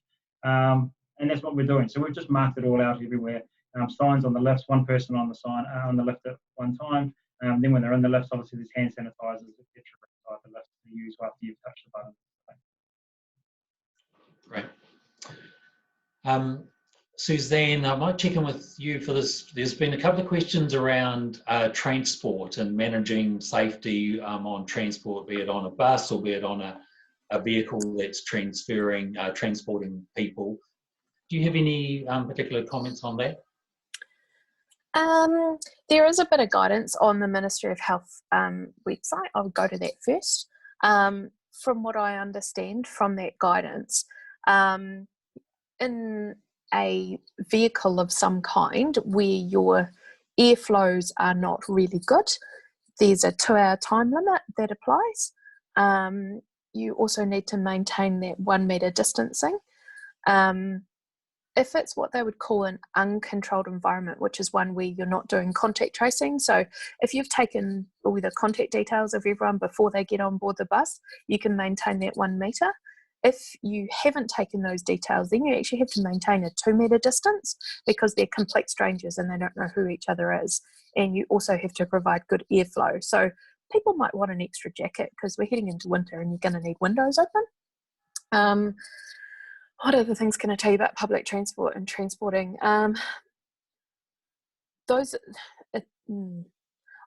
And that's what we're doing. So we've just marked it all out everywhere. Signs on the lifts, one person on the sign on the lift at one time. Then when they're in the lifts, obviously there's hand sanitizers, etc. inside the lift to use after you've touched the button. Great. Suzanne, I might check in with you for this. There's been a couple of questions around transport and managing safety on transport, be it on a bus or be it on a vehicle that's transporting people. Do you have any particular comments on that? There is a bit of guidance on the Ministry of Health website. I would go to that first. From what I understand from that guidance, in a vehicle of some kind where your airflows are not really good, there's a 2-hour time limit that applies. You also need to maintain that 1 meter distancing. If it's what they would call an uncontrolled environment, which is one where you're not doing contact tracing, so if you've taken all the contact details of everyone before they get on board the bus, you can maintain that 1 meter. If you haven't taken those details, then you actually have to maintain a 2 meter distance because they're complete strangers and they don't know who each other is. And you also have to provide good airflow. So people might want an extra jacket because we're heading into winter and you're going to need windows open. What other things can I tell you about public transport and transporting?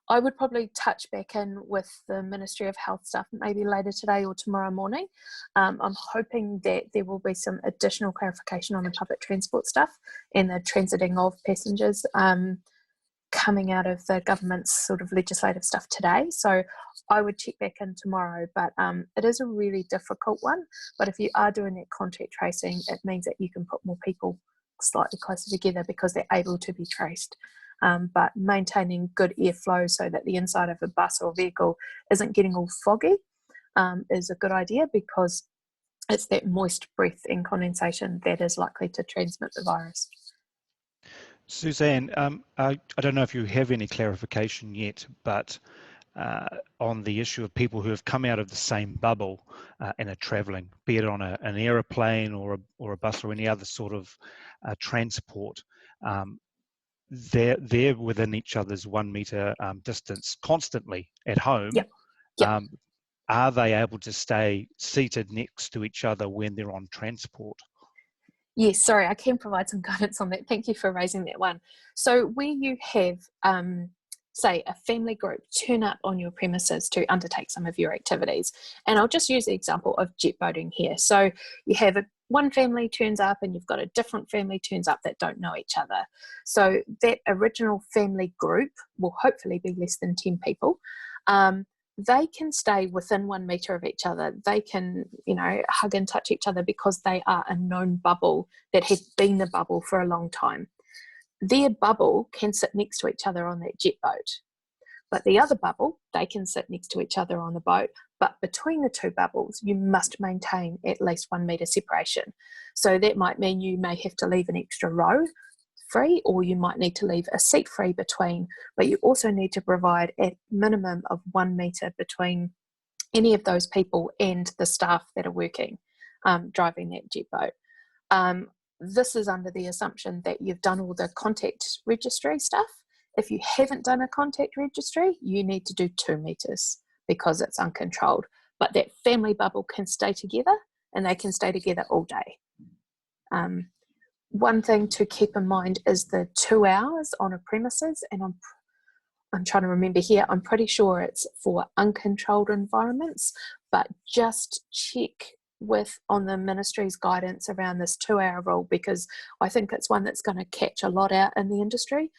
I would probably touch back in with the Ministry of Health stuff maybe later today or tomorrow morning. I'm hoping that there will be some additional clarification on the public transport stuff and the transiting of passengers coming out of the government's sort of legislative stuff today. So I would check back in tomorrow, but it is a really difficult one. But if you are doing that contact tracing, it means that you can put more people slightly closer together because they're able to be traced. But maintaining good airflow so that the inside of a bus or vehicle isn't getting all foggy is a good idea because it's that moist breath and condensation that is likely to transmit the virus. Suzanne, I don't know if you have any clarification yet, but on the issue of people who have come out of the same bubble and are travelling, be it on an aeroplane or a bus or any other sort of transport, they're within each other's 1 meter distance constantly at home. Yep. Are they able to stay seated next to each other when they're on transport? Yes, sorry, I can provide some guidance on that. Thank you for raising that one. So where you have, say, a family group turn up on your premises to undertake some of your activities, and I'll just use the example of jet boating here. So you have one family turns up and you've got a different family turns up that don't know each other. So that original family group will hopefully be less than 10 people. They can stay within 1 meter of each other. They can, hug and touch each other because they are a known bubble that has been the bubble for a long time. Their bubble can sit next to each other on that jet boat. But the other bubble, they can sit next to each other on the boat. But between the two bubbles, you must maintain at least 1 meter separation. So that might mean you may have to leave an extra row free, or you might need to leave a seat free between, but you also need to provide a minimum of 1 meter between any of those people and the staff that are working, driving that jet boat. This is under the assumption that you've done all the contact registry stuff. If you haven't done a contact registry, you need to do 2 meters because it's uncontrolled. But that family bubble can stay together and they can stay together all day. One thing to keep in mind is the 2 hours on a premises, and I'm trying to remember here, I'm pretty sure it's for uncontrolled environments, but just check on the ministry's guidance around this 2-hour rule, because I think it's one that's going to catch a lot out in the industry.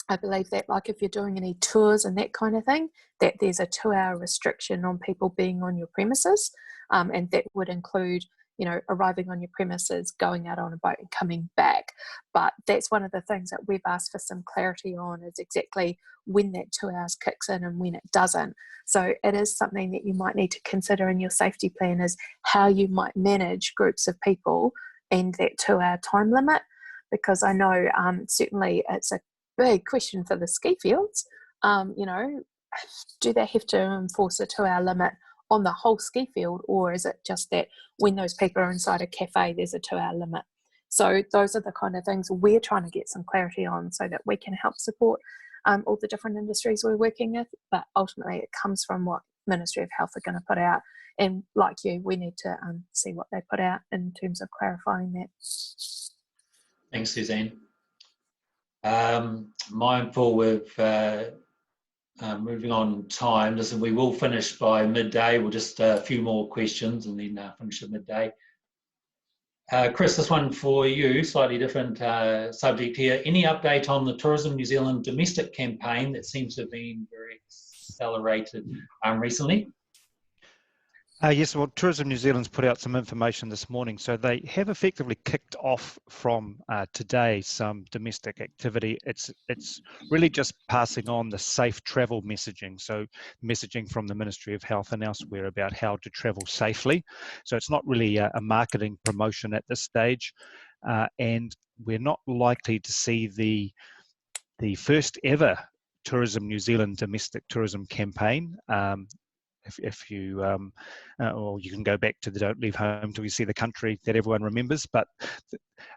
I believe that, like, if you're doing any tours and that kind of thing, that there's a 2-hour restriction on people being on your premises, and that would include, you know, arriving on your premises, going out on a boat and coming back. But that's one of the things that we've asked for some clarity on, is exactly when that 2 hours kicks in and when it doesn't. So it is something that you might need to consider in your safety plan, is how you might manage groups of people and that 2-hour time limit, because I know certainly it's a big question for the ski fields. You know, do they have to enforce a 2-hour limit on the whole ski field, or is it just that when those people are inside a cafe, there's a 2-hour limit? So those are the kind of things we're trying to get some clarity on, so that we can help support all the different industries we're working with. But ultimately, it comes from what Ministry of Health are going to put out. And like you, we need to see what they put out in terms of clarifying that. Thanks, Suzanne. Mindful with moving on time. Listen, we will finish by midday. We'll just a few more questions and then finish at midday. Chris, this one for you, slightly different subject here. Any update on the Tourism New Zealand domestic campaign that seems to have been very accelerated recently? Yes, well, Tourism New Zealand's put out some information this morning. So they have effectively kicked off from today some domestic activity. It's really just passing on the safe travel messaging. So messaging from the Ministry of Health and elsewhere about how to travel safely. So it's not really a marketing promotion at this stage. And we're not likely to see the first ever Tourism New Zealand domestic tourism campaign. If you, or you can go back to the Don't Leave Home Till You See the Country that everyone remembers, but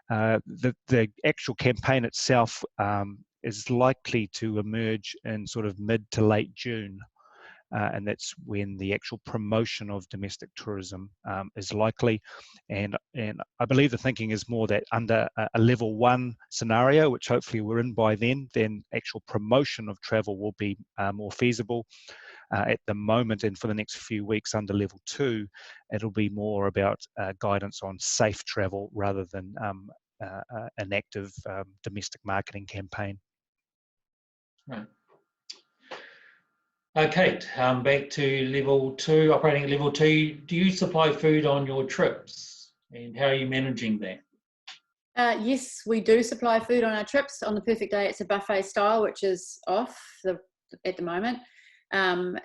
the actual campaign itself is likely to emerge in sort of mid to late June, and that's when the actual promotion of domestic tourism is likely. And I believe the thinking is more that under a level 1 scenario, which hopefully we're in by then actual promotion of travel will be more feasible. At the moment, and for the next few weeks under level 2, it'll be more about guidance on safe travel rather than an active domestic marketing campaign. Right. Okay, back to level 2, operating at level 2. Do you supply food on your trips, and how are you managing that? Yes, we do supply food on our trips. On the perfect day, it's a buffet style, which is off at the moment. And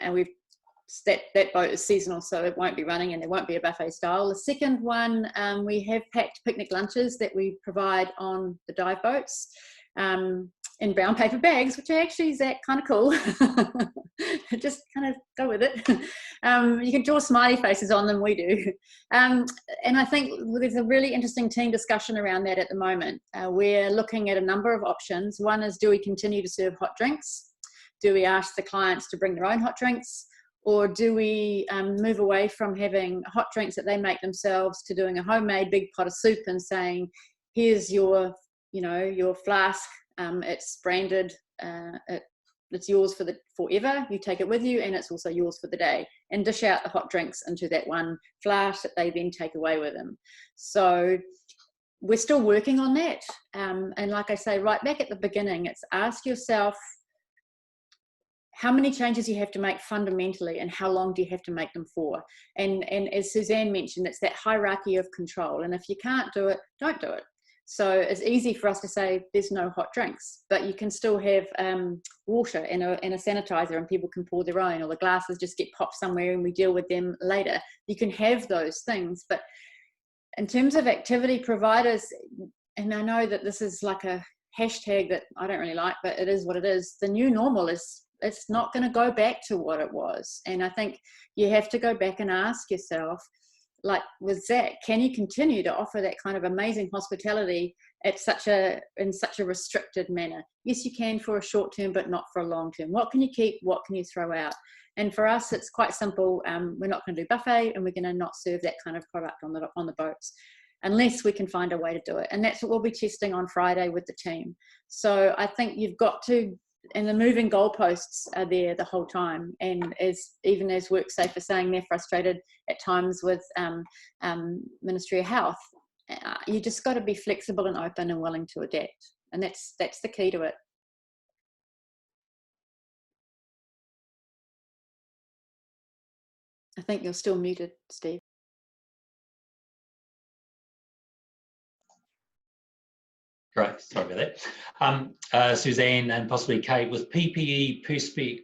that boat is seasonal, so it won't be running and there won't be a buffet style. The second one, we have packed picnic lunches that we provide on the dive boats in brown paper bags, which actually is kind of cool. Just kind of go with it. You can draw smiley faces on them, we do. And I think there's a really interesting team discussion around that at the moment. We're looking at a number of options. One is, do we continue to serve hot drinks? Do we ask the clients to bring their own hot drinks? Or do we move away from having hot drinks that they make themselves to doing a homemade big pot of soup and saying, here's your flask, it's branded, it's yours for forever, you take it with you, and it's also yours for the day, and dish out the hot drinks into that one flask that they then take away with them. So we're still working on that. And like I say, right back at the beginning, it's ask yourself, how many changes you have to make fundamentally, and how long do you have to make them for? And as Suzanne mentioned, it's that hierarchy of control. And if you can't do it, don't do it. So it's easy for us to say there's no hot drinks, but you can still have water and a sanitizer, and people can pour their own, or the glasses just get popped somewhere and we deal with them later. You can have those things. But in terms of activity providers, and I know that this is like a hashtag that I don't really like, but it is what it is. The new normal is, it's not going to go back to what it was. And I think you have to go back and ask yourself, like with Zach, can you continue to offer that kind of amazing hospitality in such a restricted manner? Yes, you can for a short term, but not for a long term. What can you keep? What can you throw out? And for us, it's quite simple. We're not going to do buffet, and we're going to not serve that kind of product on the boats, unless we can find a way to do it. And that's what we'll be testing on Friday with the team. So I think you've got to the moving goalposts are there the whole time. And even as WorkSafe are saying, they're frustrated at times with Ministry of Health. You just got to be flexible and open and willing to adapt, and that's the key to it. I think you're still muted, Steve. Great, sorry about that. Suzanne and possibly Kate, with PPE Perspex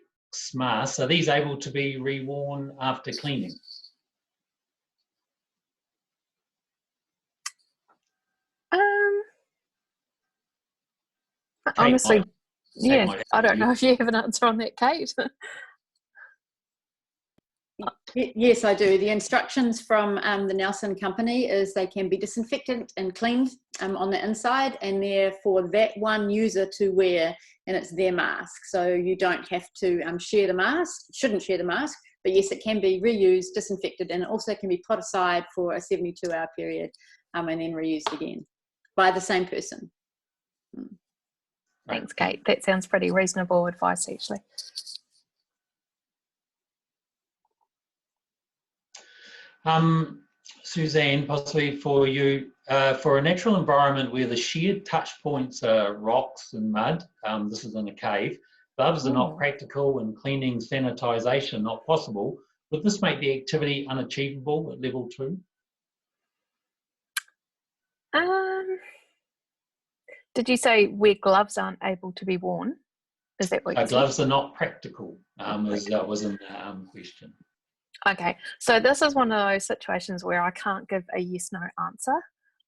masks, are these able to be reworn after cleaning? Honestly, yeah, I don't know if you have an answer on that, Kate. Yes, I do. The instructions from the Nelson company is they can be disinfected and cleaned on the inside, and they're for that one user to wear, and it's their mask. So you don't have to share the mask, shouldn't share the mask, but yes, it can be reused, disinfected, and it also can be put aside for a 72-hour period and then reused again by the same person. Thanks, Kate. That sounds pretty reasonable advice, actually. Suzanne, possibly for you, for a natural environment where the shared touch points are rocks and mud, this is in a cave, gloves are not practical and cleaning, sanitisation not possible, would this make the activity unachievable at level 2? Did you say where gloves aren't able to be worn? Is that what you said? Gloves are not practical, as that was in the question. Okay, so this is one of those situations where I can't give a yes/no answer.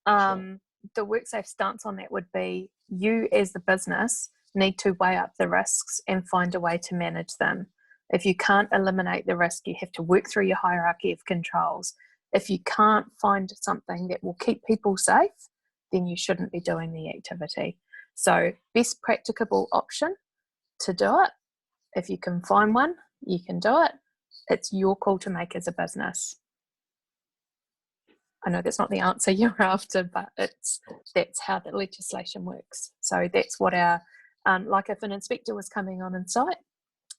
Sure. The WorkSafe stance on that would be you as the business need to weigh up the risks and find a way to manage them. If you can't eliminate the risk, you have to work through your hierarchy of controls. If you can't find something that will keep people safe, then you shouldn't be doing the activity. So best practicable option to do it. If you can find one, you can do it. It's your call to make as a business. I know that's not the answer you're after, but that's how the legislation works. So that's what our, like if an inspector was coming on site,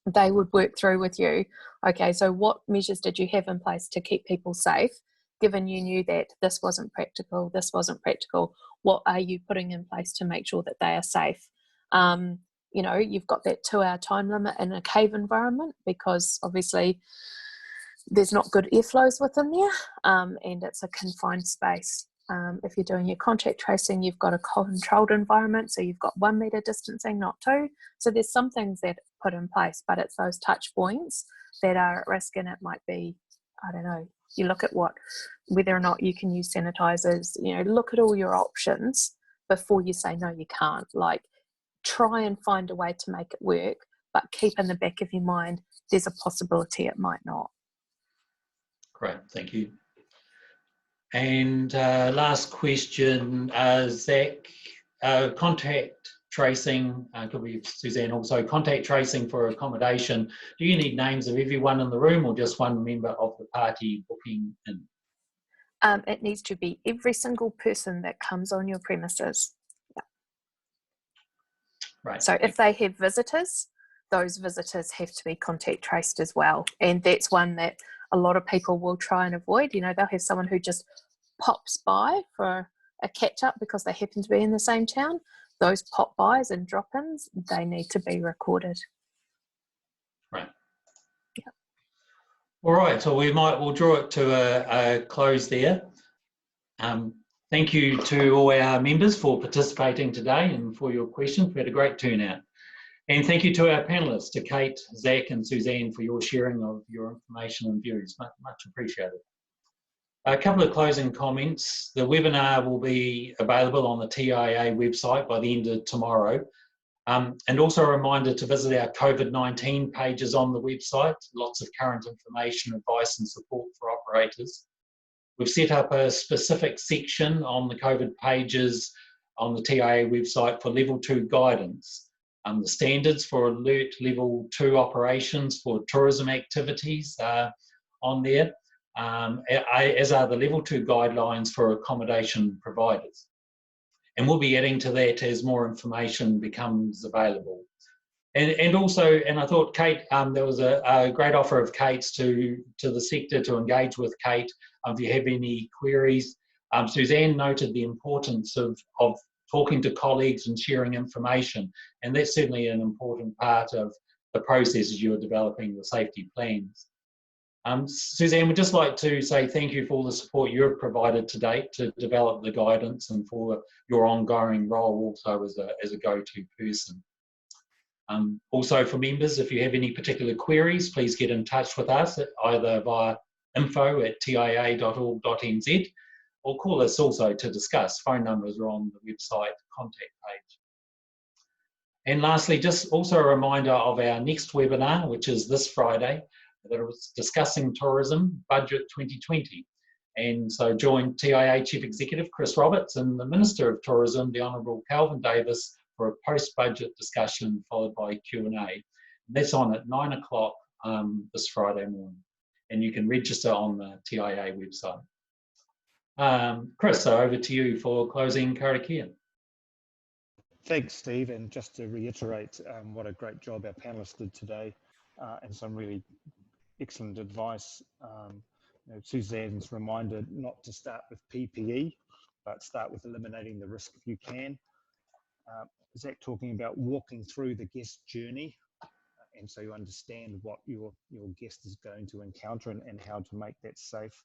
they would work through with you, okay, so what measures did you have in place to keep people safe, given you knew that this wasn't practical, what are you putting in place to make sure that they are safe? You know, you've got that 2-hour time limit in a cave environment because obviously there's not good airflows within there, and it's a confined space. If you're doing your contact tracing, you've got a controlled environment, so you've got 1 metre distancing, not 2. So there's some things that are put in place, but it's those touch points that are at risk, and it might be, I don't know, you look at whether or not you can use sanitizers, you know, look at all your options before you say, no, you can't. Like, try and find a way to make it work, but keep in the back of your mind, there's a possibility it might not. Great, thank you. And last question, Zach, contact tracing, could be Suzanne also, contact tracing for accommodation. Do you need names of everyone in the room or just one member of the party booking in? It needs to be every single person that comes on your premises. Yeah. Right. So if they have visitors, those visitors have to be contact traced as well. And that's one that a lot of people will try and avoid. You know, they'll have someone who just pops by for a catch up because they happen to be in the same town. Those pop bys and drop-ins, they need to be recorded. Right. Yeah. All right, so we'll draw it to a close there. Thank you to all our members for participating today and for your questions. We had a great turnout. And thank you to our panelists, to Kate, Zach and Suzanne for your sharing of your information and views. Much appreciated. A couple of closing comments. The webinar will be available on the TIA website by the end of tomorrow. And also a reminder to visit our COVID-19 pages on the website. Lots of current information, advice and support for operators. We've set up a specific section on the COVID pages on the TIA website for level 2 guidance. The standards for alert level 2 operations for tourism activities on there, as are the level 2 guidelines for accommodation providers. And we'll be adding to that as more information becomes available. And also, and I thought Kate, there was a great offer of Kate's to the sector to engage with Kate if you have any queries. Suzanne noted the importance of talking to colleagues and sharing information, and that's certainly an important part of the process as you're developing the safety plans. Suzanne, we'd just like to say thank you for all the support you've provided to date to develop the guidance and for your ongoing role also as a go-to person. Also for members, if you have any particular queries, please get in touch with us either via info@tia.org.nz or call us also to discuss. Phone numbers are on the website contact page. And lastly, just also a reminder of our next webinar, which is this Friday, that was discussing tourism budget 2020. And so join TIA Chief Executive Chris Roberts and the Minister of Tourism, the Honourable Calvin Davis, for a post-budget discussion followed by Q&A. That's on at 9 o'clock this Friday morning. And you can register on the TIA website. Chris, so over to you for closing karakia. Thanks, Steve. And just to reiterate what a great job our panelists did today and some really excellent advice. You know, Suzanne's reminder not to start with PPE, but start with eliminating the risk if you can. Zach talking about walking through the guest journey, and so you understand what your guest is going to encounter and how to make that safe.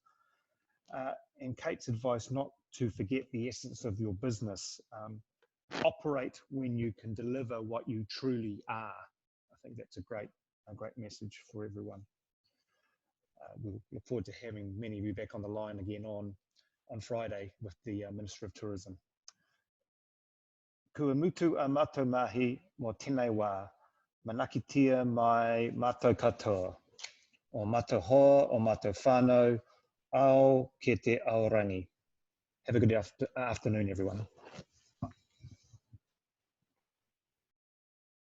And Kate's advice not to forget the essence of your business. Operate when you can deliver what you truly are. I think that's a great message for everyone. We'll look forward to having many of you back on the line again on Friday with the Minister of Tourism. Kua mutu a mātou mahi mō tēnei wā, manakitia mai mātou katoa, o mātou hoa, o mātou whānau, ao ke te aorangi. Have a good afternoon, everyone.